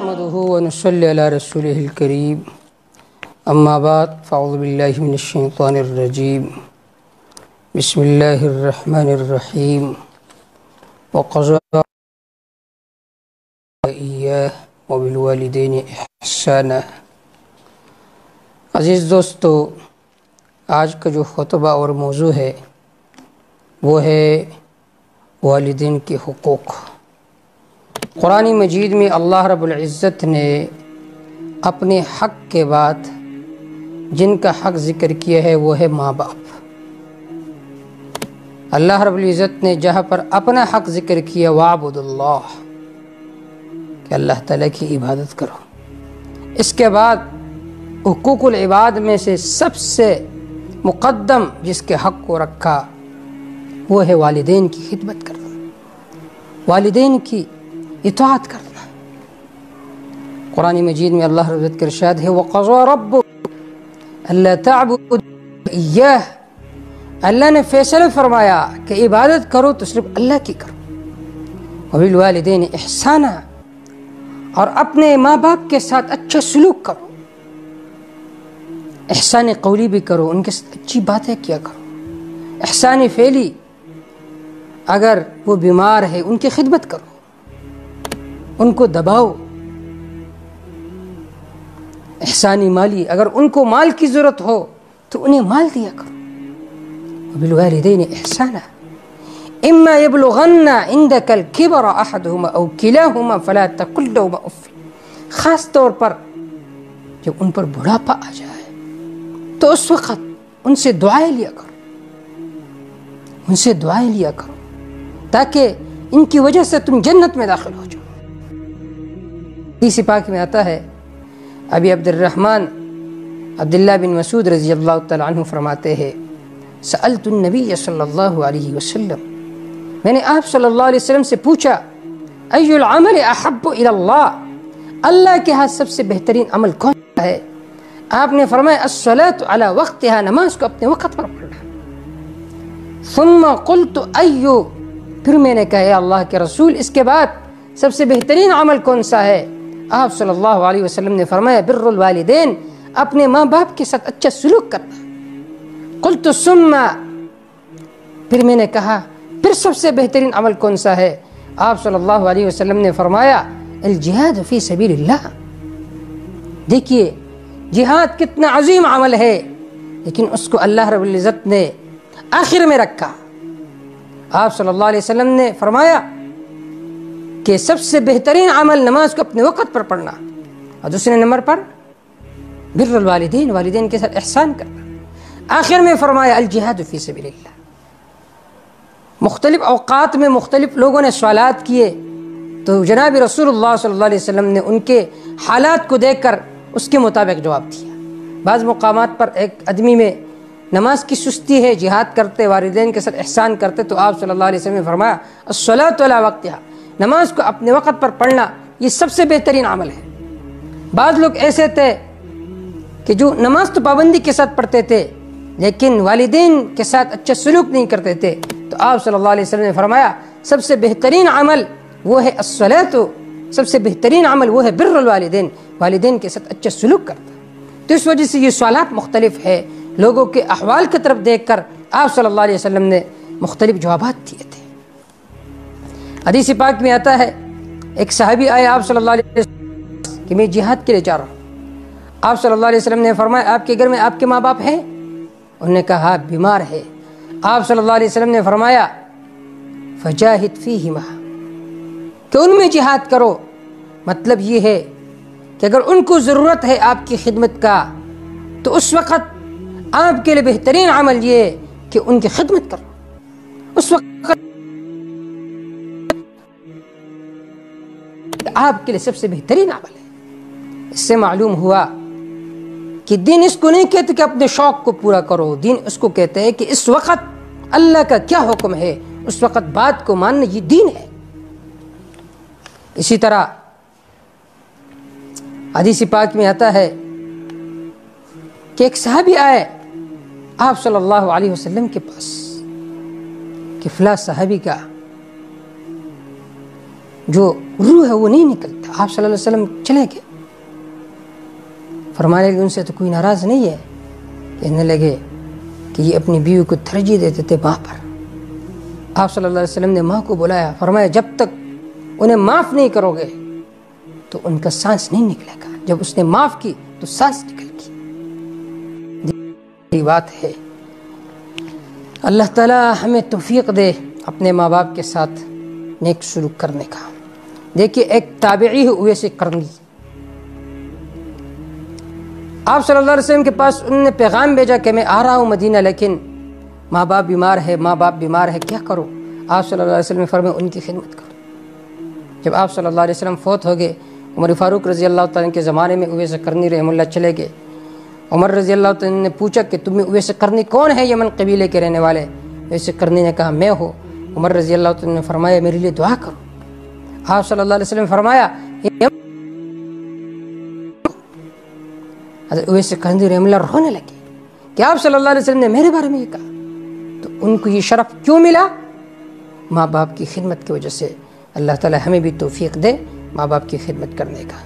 نحمده ونصلي على رسوله الكريم اما بعد فاعوذ بالله من الشيطان الرجيم بسم الله الرحمن الرحيم وقضى إياه وبالوالدين احسانا۔ عزیز دوستو، آج کا جو خطبہ اور موضوع ہے وہ ہے والدین کے حقوق۔ قرآن مجید میں اللہ رب العزت نے اپنے حق کے بعد جن کا حق ذکر کیا ہے وہ ہے ماں باپ۔ اللہ رب العزت نے جہاں پر اپنا حق ذکر کیا وَاعْبُدُ اللَّهَ، کہ اللہ تعالیٰ کی عبادت کرو، اس کے بعد حقوق العباد میں سے سب سے مقدم جس کے حق کو رکھا وہ ہے والدین کی خدمت کرنا، والدین کی اطاعت کرنا۔ قرآن مجید میں اللہ رب العزت کا ارشاد ہے وَقَضَىٰ رَبُّكَ أَلَّا تَعْبُدُوا إِيَّاهُ، اللہ نے فیصلہ فرمایا کہ عبادت کرو تو صرف اللہ کی کرو، وَبِالْوَالِدَيْنِ إِحْسَانًا، اور اپنے ماں باپ کے ساتھ اچھا سلوک کرو، احسان قولی بھی کرو، ان کے ساتھ اچھی باتیں کیا کرو، احسان فعلی اگر وہ بیمار ہے ان کی خدمت کرو، ان کو دباؤ، احسانی مالی اگر ان کو مال کی ضرورت ہو تو انہیں مال دیا کرو، وبالوالدین احسانا اما یبلغن عندک الکبر احدهما او کلاهما فلا تقل لهما اف، خاص طور پر جب ان پر بڑھاپا آ جائے تو اس وقت ان سے دعائیں لیا کرو، ان سے دعائیں لیا کرو تاکہ ان کی وجہ سے تم جنت میں داخل ہو جاؤ۔ حدیث پاک میں آتا ہے ابی عبد الرحمن عبداللہ بن مسعود رضی اللہ تعالی عنہ فرماتے ہیں سألت النبی صلی اللہ علیہ وسلم، میں نے آپ صلی اللہ علیہ وسلم سے پوچھا ای العمل احب الی اللہ، اللہ کے ہاں سب سے بہترین عمل کون سا ہے؟ آپ نے فرمایا الصلاۃ علی وقتها، نماز کو اپنے وقت پر پڑھنا۔ ثم قلت ایو، پھر میں نے کہا اے اللہ کے رسول اس کے بعد سب سے بہترین عمل کون سا ہے؟ آپ صلی اللہ علیہ وسلم نے فرمایا بر الوالدین، اپنے ماں باپ کے ساتھ اچھا سلوک کرنا۔ قلت ثم، پھر میں نے کہا پھر سب سے بہترین عمل کون سا ہے؟ آپ صلی اللہ علیہ وسلم نے فرمایا الجہاد فی سبیل اللہ۔ دیکھیے جہاد کتنا عظیم عمل ہے، لیکن اس کو اللہ رب العزت نے آخر میں رکھا۔ آپ صلی اللہ علیہ وسلم نے فرمایا کہ سب سے بہترین عمل نماز کو اپنے وقت پر پڑھنا، اور دوسرے نمبر پر بر الوالدین، والدین کے ساتھ احسان کرنا، آخر میں فرمایا الجہاد فی سبیل اللہ۔ مختلف اوقات میں مختلف لوگوں نے سوالات کیے تو جناب رسول اللہ صلی اللہ علیہ وسلم نے ان کے حالات کو دیکھ کر اس کے مطابق جواب دیا۔ بعض مقامات پر ایک آدمی میں نماز کی سستی ہے، جہاد کرتے، والدین کے ساتھ احسان کرتے، تو آپ صلی اللہ علیہ وسلم نے فرمایا الصلاۃ علی وقتها، نماز کو اپنے وقت پر پڑھنا یہ سب سے بہترین عمل ہے۔ بعض لوگ ایسے تھے کہ جو نماز تو پابندی کے ساتھ پڑھتے تھے لیکن والدین کے ساتھ اچھا سلوک نہیں کرتے تھے، تو آپ صلی اللہ علیہ وسلم نے فرمایا سب سے بہترین عمل وہ ہے الصلاۃ، سب سے بہترین عمل وہ ہے بر الوالدین، والدین کے ساتھ اچھا سلوک کرنا۔ تو اس وجہ سے یہ سوالات مختلف ہے، لوگوں کے احوال کی طرف دیکھ کر آپ صلی اللہ علیہ وسلم نے مختلف جوابات دیے تھے۔ حدیث پاک میں آتا ہے ایک صحابی آئے آپ صلی اللہ علیہ وسلم کہ میں جہاد کے لیے جا رہا ہوں۔ آپ صلی اللہ علیہ وسلم نے فرمایا آپ کے گھر میں آپ کے ماں باپ ہیں؟ انہوں نے کہا بیمار ہے۔ آپ صلی اللہ علیہ وسلم نے فرمایا فجاہد فیہما، کہ ان میں جہاد کرو، مطلب یہ ہے کہ اگر ان کو ضرورت ہے آپ کی خدمت کا تو اس وقت آپ کے لیے بہترین عمل یہ ہے کہ ان کی خدمت کرو، اس وقت آپ کے لیے سب سے بہترین عمل ہے۔ اس سے معلوم ہوا کہ دین اس کو نہیں کہتے کہ اپنے شوق کو پورا کرو، دین اس کو کہتے ہیں کہ اس وقت اللہ کا کیا حکم ہے اس وقت بات کو ماننا، یہ دین ہے۔ اسی طرح حدیث پاک میں آتا ہے کہ ایک صحابی آئے آپ صلی اللہ علیہ وسلم کے پاس کہ فلاں صحابی کا جو روح ہے وہ نہیں نکلتا۔ آپ صلی اللہ علیہ وسلم چلے گئے، فرمانے لگے ان سے تو کوئی ناراض نہیں ہے، کہنے لگے کہ یہ اپنی بیوی کو ترجیح دیتے تھے ماں پر۔ آپ صلی اللہ علیہ وسلم نے ماں کو بلایا، فرمایا جب تک انہیں معاف نہیں کرو گے تو ان کا سانس نہیں نکلے گا، جب اس نے معاف کی تو سانس نکل گئی۔ یہ بات ہے، اللہ تعالی ہمیں توفیق دے اپنے ماں باپ کے ساتھ نیک سلوک کرنے کا۔ دیکھیے ایک تابعی ہے اویس قرنی، آپ صلی اللہ علیہ وسلم کے پاس انہوں نے پیغام بھیجا کہ میں آ رہا ہوں مدینہ، لیکن ماں باپ بیمار ہے، کیا کرو؟ آپ صلی اللہ علیہ وسلم نے فرمایا ان کی خدمت کرو۔ جب آپ صلی اللہ علیہ وسلم فوت ہو گئے، عمر فاروق رضی اللہ تعالیٰ کے زمانے میں اویس قرنی رحمہ اللہ چلے گئے۔ عمر رضی اللہ تعالیٰ نے پوچھا کہ تم میں اویس قرنی کون ہے یمن قبیلے کے رہنے والے؟ اویس قرنی نے کہا میں ہوں۔ عمر رضی اللہ تعالیٰ نے فرمایا میرے لیے دعا کرو۔ آپ صلی اللہ علیہ وسلم نے فرمایا حضرت اویس قرنی رحمہ اللہ رونے لگے کہ آپ صلی اللہ علیہ وسلم نے میرے بارے میں یہ کہا۔ تو ان کو یہ شرف کیوں ملا؟ ماں باپ کی خدمت کی وجہ سے۔ اللہ تعالی ہمیں بھی توفیق دے ماں باپ کی خدمت کرنے کا۔